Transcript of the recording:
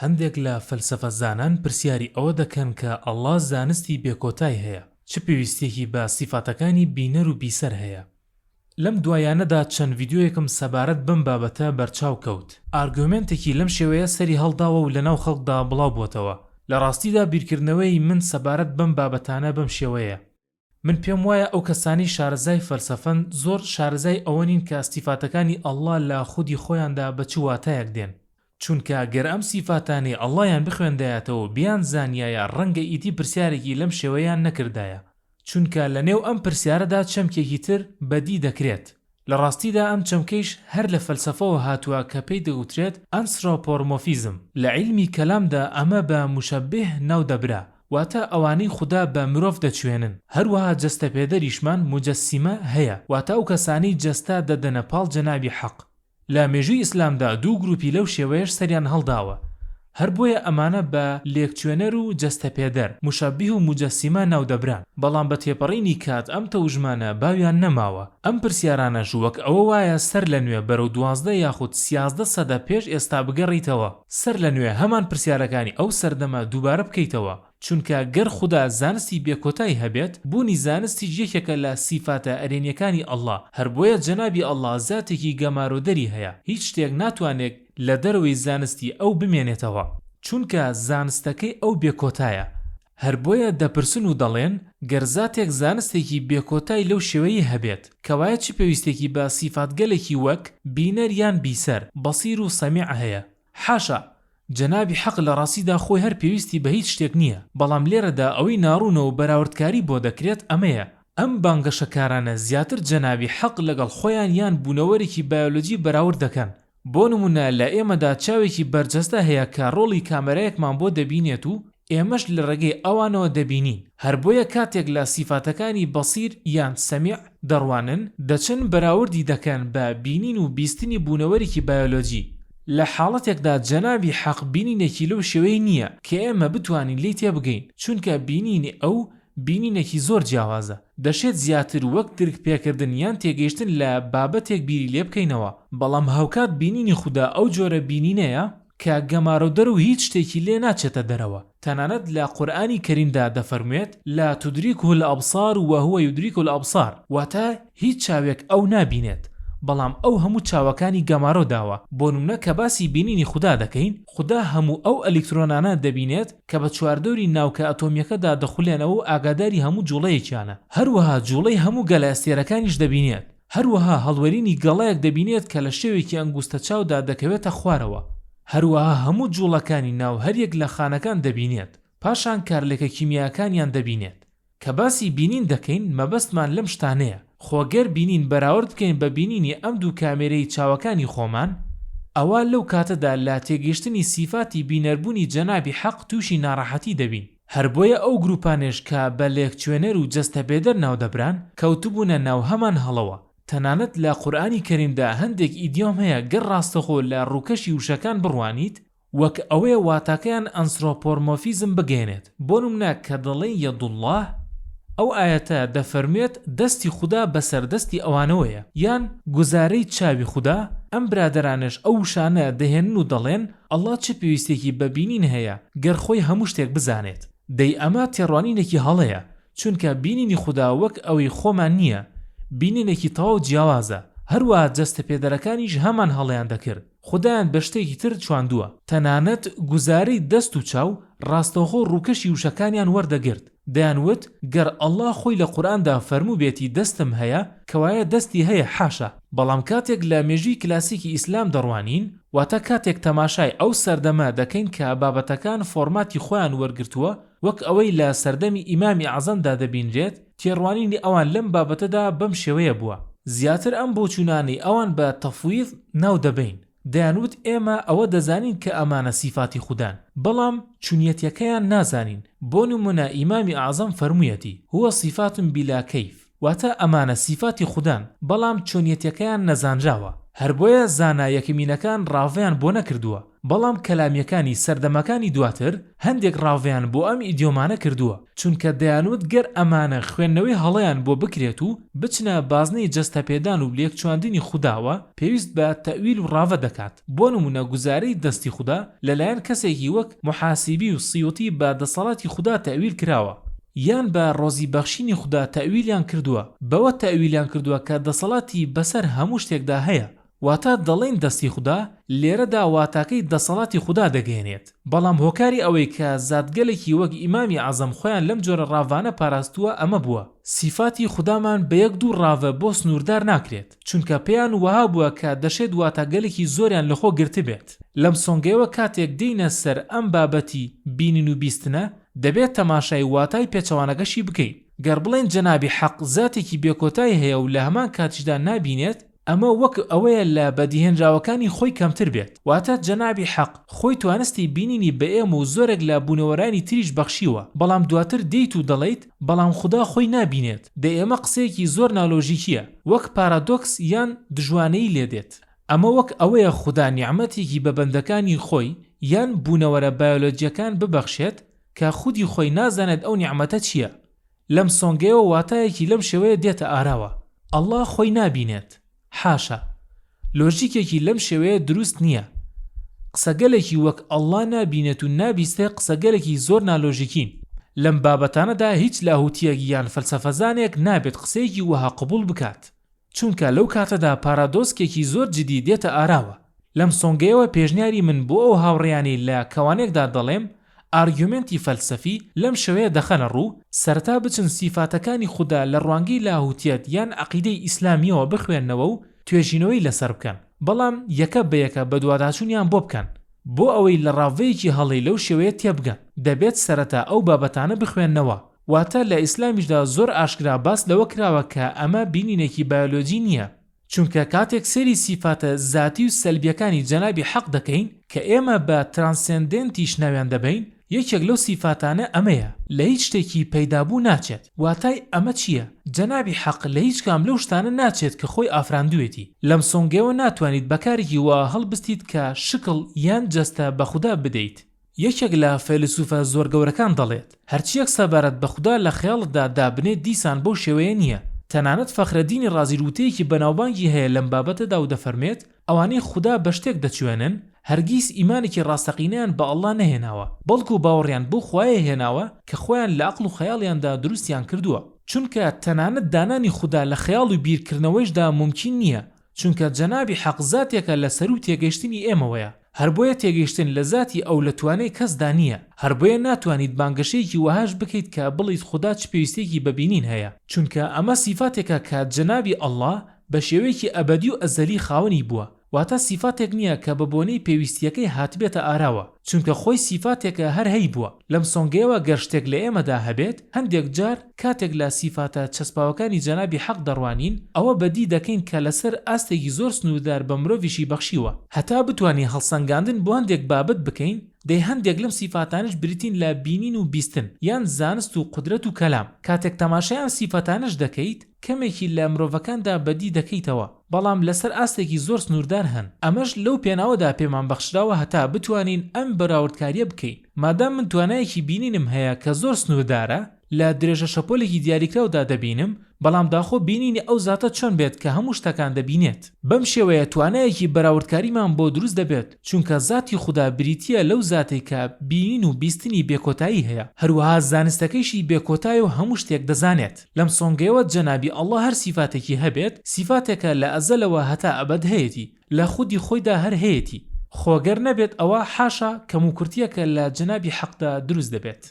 هەندێک لە فەلسەفە زانان پرسیاری ئەوە دەکەن کە ئەڵڵا زانستی بێکۆتای هەیە، چ پێویستێکی بە سیفاتەکانی بینەر و بیسەر هەیە. لەم دوایانەدا چەند ڤیدیۆیەکم سەبارەت بم بابەتە بەرچاو کەوت. ئارگومنتێکی لەم شێوەیە سەری هەڵداوە و لەناو خەڵکدا بڵاو بووەتەوە. لە ڕاستیدا بیرکردنەوەی من سەبارەت بەم بابەتانە بەم شێوەیە. من پێم وایە ئەو کەسانی شارەزای فەلسەفەن زۆر شارەزای ئەوە نین کە سیفاتەکانی ئەڵڵا لە خودی خۆیاندا بە چ واتایەک دێن. چونکە گەر ئەم سیفاتانی ئەڵڵایان بخوێندایەتەوە بیان زانیایە ڕەنگە ئیدی پرسیارێکی لەم شێوەیان نەکردایە. چونکە لە نێو ئەم پرسیارەدا چەمکێکی تر بەدی دەکرێت. لە ڕاستیدا ئەم چەمکەیش هەر لە فەلسەفەوە هاتووە کە پێی دەوترێت ئەنسڕۆپۆرمۆفیزم. لە عیلمی کەلامدا ئەمە بە موشەبیه ناو دەبرا، واتە ئەوانەی خوددا بە مرۆڤ دەچوێنن. هەروەها جەستە پێدەریشمان مجەسیمە هەیە، واتە ئەو کەسانی جەستە دەدەنە پاڵ جەنابی حەق. لە مێژووی ئیسلامدا دوو گروپی لەو شێوەیەش سەریان هەڵداوە. هەر بۆیە ئەمانە بە لێکچوێنەر و جەستە پێدەر مشابیه و مجەسیمە ناودەبران. بەڵام بە تێپەڕینی کات ئەم تەوژمانە باویان نەماوە. ئەم پرسیارانەش وەک ئەوە وایە سەر لە نوێ بەرەو 12 یاخود 13 سەدە پێش ئێستا بگەڕیتەوە، سەر لە نوێ هەمان پرسیارەکانی ئەو سەردەمە دووبارە بکەیتەوە. چونکە گەر خوددا زانستی بێکۆتای هەبێت، بوونی زانستی یەکێکە لە سیفاتە ئەرێنیەکانی ئەڵڵا. هەر بۆیە جەنابی ئەڵڵا زاتێکی گەمارۆدەری هەیە، هیچ شتێک ناتوانێت لە دەرەوەی زانستی ئەو بمێنێتەوە، چونکە زانستەکەی ئەو بێکۆتایە. هەر بۆیە دەپرسن و دەڵێن گەر زاتێک زانستێکی بێکۆتای لەو شێوەیە هەبێت، کەوایە چ پێویستێکی بە سیفاتگەلێکی وەک بینەر یان بیسەر، بەسیر و سەمیع هەیە؟ حاشا، جەنابی حەق لە ڕاستیدا خۆی هەر پێویستی بە هیچ شتێک نییە. بەڵام لێرەدا ئەوەی ناڕوونەوە و بەراوردکاری بۆ دەکرێت ئەمەیە. ئەم بانگەشەکارانە زیاتر جەنابی حەق لەگەڵ خۆیان یان بوونەوەرێکی بایۆلۆجی بەراورد دەکەن. بۆ نمونە لە ئێمەدا چاوێکی بەرجەستە هەیە کە ڕۆڵی کامەرایەکمان بۆ دەبینێت و ئێمەش لە ڕێگەی ئەوانەوە دەبینین. هەر بۆیە کاتێک لە سیفاتەکانی بەسیر یان سەمیع دەڕوانن، دەچن بەراوردی دەکەن بە بینین و بیستنی بوونەوەرێکی بایۆلۆجی. لە حاڵەتێکدا جەنابی حەق بینینێکی لەو شێوەی نییە کە ئێمە بتوانین لی تێبگەین، چونکە بینینی ئەو بینینێکی زۆر جیاوازە. دەشێت زیاتر وەک درک پێکردن یان تێگەیشتن لە بابەتێک بیری لێ بکەینەوە. بەڵام هاوکات بینینی خوددا ئەو جۆرە بینینەیە کە گەمارۆدەر و هیچ شتێکی لێ ناچێتە دەرەوە. تەنانەت لە قورئانی کەریمدا دەفەرموێت لا تدریکه الأبصار وهو يدرك الأبصار، واتە هیچ چاوێک ئەو نابینێت، بەڵام ئەو هەموو چاوەکانی گەمارۆ داوە. بۆ نمونە کە باسی بینینی خوددا دەکەین، خوددا هەموو ئەو ئەلیکترۆنانە دەبینێت کە بە چواردەوری ناوکە ئەتۆمیەکەدا دەخولێنەوە و ئاگاداری هەموو جوڵەیەکیانە. هەروەها جوڵەی هەموو گەلە ئەستێرەکانیش دەبینێت. هەروەها هەڵوەرینی گەڵەیەک دەبینێت کە لە شێوێکی ئەنگوستە چاودا دەکەوێتە خوارەوە. هەروەها هەموو جوڵەکانی ناو هەریەک لە خانەکان دەبینێت، پاشان کارلێکە کیمیاکانیان دەبینێت. کە باسی بینین دەکەین، مەبەستمان لەم شتانەیە. خۆگەر بینین بەراورد بکەین بە بینینی ئەم دوو کامێرەی چاوەکانی خۆمان، ئەوە لەو کاتەدا لا تێگەیشتنی سیفاتی بینەربوونی جەنابی حەق تووشی ناڕەحەتی دەبین. هەر بۆیە ئەو گروپانێش کە بە لێکچوێنەر و جەستە بێدەر ناودەبران کەوتبوونە ناو هەمان هەڵەوە. تەنانەت لە قورئانی کەریمدا هەندێک ئیدیۆم هەیە گەر ڕاستەخۆ لە ڕووکەشی وشەکان بڕوانیت، وەک ئەوەیە واتاکەیان ئەنسڕۆپۆرمۆفیزم بگەێنێت. بۆ نمونە کە دەڵێن یەدوڵڵاه، ئەو ئاەتە دەفەرمێت دەستی خوددا بەسەر دەستی ئەوانەوەیە، یان گوزارەی چاوی خوددا. ئەم برادرانش ئەو وشانە دەهێنن و دەڵێن ئەڵڵا چه پێویستێکی بەبینین هەیە گەر خۆی هەموو شتێک بزانێت. دەی ئەمە تێڕوانینێکی هەڵەیە، چونکە بینینی خوددا وەک ئەوەی خۆمان نییە، بینینێکی تەواو جیاوازە. هەروەها جەستە پێدەرەکانیش هەمان هەڵەیان دەکرد، خوددایان بە شتێکی تر چواندووە. تەنانەت گوزارەی دەست و چاو ڕاستەوخۆ ڕووکەشی وشەکانیان وەردەگرت. دەیانوت گەر ئەڵڵا خۆی لە قورئاندا فەرموو بێتی دەستم هەیە، کەوایە دەستی هەیە، حاشا. بەڵام کاتێک لە مێژووی کلاسیکی ئیسلام دەڕوانین، واتە کاتێک تەماشای ئەو سەردەمە دەکەین کە بابەتەکان فۆرماتی خۆیان وەرگرتووە، وەک ئەوەی لە سەردەمی ئیمامی عەزەمدا دەبینرێت، تێڕوانینی ئەوان لەم بابەتەدا بەم شێوەیە بووە. زیاتر ئەم بۆچوونانی ئەوان بە تەفویض ناو دەبین. دەیانوت ئێمە ئەوە دەزانین کە ئەمانە سیفاتی خوددان، بەڵام چونیەتیەکەیان نازانین. بۆ نمونە ئیمامی عەزەم فەرموویەتی هو صفات بلا کەیف، واتە ئەمانە سیفاتی خوددان، بەڵام چونیەتیەکەیان نەزانراوە. هەر بۆیە زانا یەکەمینەکان ڕاوەیان بۆ نەکردووە، بەڵام کەلامیەکانی سەردەمەکانی دواتر هەندێک ڕاوەیان بۆ ئەم ئیدیۆمانە کردووە، چونکە دەیانوت گەر ئەمانە خوێندنەوەی هەڵەیان بۆ بکرێت و بچنە بازنەی جەستەپێدان و لێکچواندنی خوداوە، پێویست بە تەویل و ڕاوە دەکات. بۆ نمونە گوزارەی دەستی خوددا لەلایەن کەسێکی وەک محاسیبی و سیوطی بە دەسەڵاتی خوددا تەویل کراوە، یان بە ڕۆزی بەخشینی خوددا تەویلیان کردووە، بەوە تەویلیان کردووە کە دەسەڵاتی بەسەر هەموو شتێکدا هەیە. واتە دەڵێن دەستی خوددا لێرەدا واتاکەی دەسەڵاتی خوددا دەگەێنێت، بەڵام هۆکاری ئەوەی کە زادگەلێکی وەک ئیمامی عەزەم خۆیان لەم جۆرە ڕاوانە پاراستووە ئەمە بووە. سیفاتی خودامان بە یەک دوو ڕاوە بۆ سنووردار ناکرێت، چونکە پێیان وەها بووە کە دەشێت واتاگەلێکی زۆریان لەخۆ گرتە بێت. لەم سۆنگەیەوە کاتێک دێینە سەر ئەم بابەتی بینین و بیستنە، دەبێت تەماشای واتای پێچەوانەگەشی بکەین. گەر بڵێن جەنابی حەق زاتێکی بێکۆتای هەیە و لە هەمان کاتیشدا نابینێت، ئەمە وەک ئەوەیە لە بەدیهێنراوەکانی خۆی کەمتر بێت. واتە جەنابی حەق خۆی توانستی بینینی بە ئێمە و زۆرێک لە بوونەوەرانی تریش بەخشیوە، بەڵام دواتر دێیت و دەڵێیت بەڵام خوددا خۆی نابینێت. دە ئێمە قسەیەکی زۆر نالۆژیکیە، وەک پارادۆکس یان دژوانەی لێدێت. ئەمە وەک ئەوەیە خوددا نیعمەتێکی بە بەندەکانی خۆی یان بوونەوەرە بایۆلۆجیەکان ببەخشێت کە خودی خۆی نازانێت ئەو نیعمەتە چییە. لەم سۆنگەیەوە واتایەکی لەم شێوەیە دێتە ئاراوە، ئەڵڵا خۆی نابینێت. حاشا، لۆژیکێکی لەم شێوەیە دروست نییە. قسەگەلێکی وەک ئەڵڵا نابینێت و نابیستێ قسەگەلێکی زۆر نالۆژیکین. لەم بابەتانەدا هیچ لاهوتیەک یان فەلسەفەزانێک نابێت قسەیەکی وەها قبول بکات، چونکە لەو کاتەدا پارادۆسکێکی زۆر جدی دێتە ئاراوە. لەم سۆنگەیەوە پێشنیاری من بۆ ئەو هاوڕێیانی لە کەوانێکدا دەڵێم ئارگومنتی فەلسەفی لەم شێوەیە دەخەنە ڕوو، سەرەتا بچن سیفاتەکانی خوددا لە ڕوانگەی لاهوتیەت یان عەقیدەی ئیسلامیەوە بخوێننەوە و توێژینەوەی لەسەر بکەن، بەڵام یەکە بە یەکە بە دوواداچوونیان بۆ بکەن. بۆ ئەوەی لە ڕاوەیەکی هەڵەی لەو شێوەیە تێبگەن، دەبێت سەرەتا ئەو بابەتانە بخوێننەوە. واتە لە ئیسلامیشدا زۆر ئاشکرا باس لەوە کراوە کە ئەمە بینینێکی بایۆلۆجی نییە، چونکە کاتێک سەری سیفاتە زاتی و سەلبیەکانی جەنابی حەق دەکەین کە ئێمە بە ترانسێندنتیش ناویان دەبین، یەکێک لەو سیفاتانە ئەمەیە، لە هیچ شتێکی پەیدابوو ناچێت. واتای ئەمە چییە؟ جەنابی حەق لە هیچ کام لەو شتانە ناچێت کە خۆی ئافراندوێتی. لەم سۆنگەیەوە ناتوانیت بەکارێکی وا هەڵبستیت کە شکڵ یان جەستە بە خوددا بدەیت. یەکێک لە فەیلسوفە زۆر گەورەکان دەڵێت هەرچیەک سەبارەت بە خوددا لە خەیاڵتدا دابنێت دیسان بەو شێوەیە نییە. تەنانەت فەخرەدینی ڕازیروتەیەکی بەناوبانگی هەیە لەم بابەتەدا و دەفەرمێت ئەوانەی خوددا بە شتێک دەچوێنن هەرگیز ئیمانێکی ڕاستەقینەیان بە ئەڵڵا نەهێناوە، بەڵکو باوەڕیان بۆ خوایە هێناوە کە خۆیان لە عەقڵ و خەیاڵیاندا دروستیان کردووە. چونکە تەنانەت دانانی خوددا لە خەیاڵ و بیرکردنەوەیشدا ممکن نییە، چونکە جەنابی حەق زاتێکە لە سەر و تێگەیشتنی ئێمەوەیە. هەر بۆیە تێگەیشتن لە زاتی ئەو لە توانای کەسدا نییە. هەر بۆیە ناتوانیت بانگەشەیەکی وەهاش بکەیت کە بڵیت خوددا چ پێویستێکی بەبینین هەیە، چونکە ئەمە سیفاتێکە کە جەنابی ئەڵڵا بە شێوەیەکی ئەبەدی و ئەزەلی خاوەنی بووە. واتە سیفاتێک نییە کە بە بۆنەی پێویستیەکەی هاتبێتە ئاراوە، چونکە خۆی سیفاتێکە هەر هەی بووە. لەم سۆنگەیەوە گەر شتێک لە ئێمەدا هەبێت، هەندێک جار کاتێک لە سیفاتە چەسپاوەکانی جەنابی حەق دەڕوانین، ئەوە بەدی دەکەین کە لەسەر ئاستێکی زۆر سنووردار بە مرۆڤیشی بەخشیوە. هەتا بتوانین هەڵسەنگاندن بۆ هەندێک بابەت بکەین، دەی هەندێک لەم سیفاتانش بریتین لە بینین و بیستن یان زانست و قودرەت و کەلام. کاتێک تەماشای ئەم سیفاتانش دەکەیت، کەمێکی لە مرۆڤەکاندا بەدی دەکەیتەوە، بەڵام لەسەر ئاستێکی زۆر سنووردار هەن. ئەمەش لەو پێناوەدا پێمان بەخشراوە هەتا بتوانین ئەم بەراوردکاریە بکەین. مادام من توانایەکی بینینم هەیە کە زۆر سنووردارە، لە درێژە شەپۆلێکی دیاریکراودا دەبینم، بەڵام داخۆ بینینی ئەو زاتە چۆن بێت کە هەموو شتەکان دەبینێت. بەم شێوەیە توانایەکی بەراوردکاریمان بۆ دروست دەبێت، چونکە زاتی خوددا بریتیە لەو زاتێک کە بینین و بیستنی بێکۆتایی هەیە، هەروەها زانستەکەیشی بێکۆتای و هەموو شتێک دەزانێت. لەم سۆنگەیەوە جەنابی ئەڵڵا هەر سیفاتێکی هەبێت، سیفاتێکە لە ئەزەلەوە هەتا ئەبەد هەیەتی، لە خودی خۆیدا هەر هەیەتی. خۆگەر نەبێت ئەوە حاشا کەم و کورتیەکە لە جەنابی حەقدا دروست دەبێت.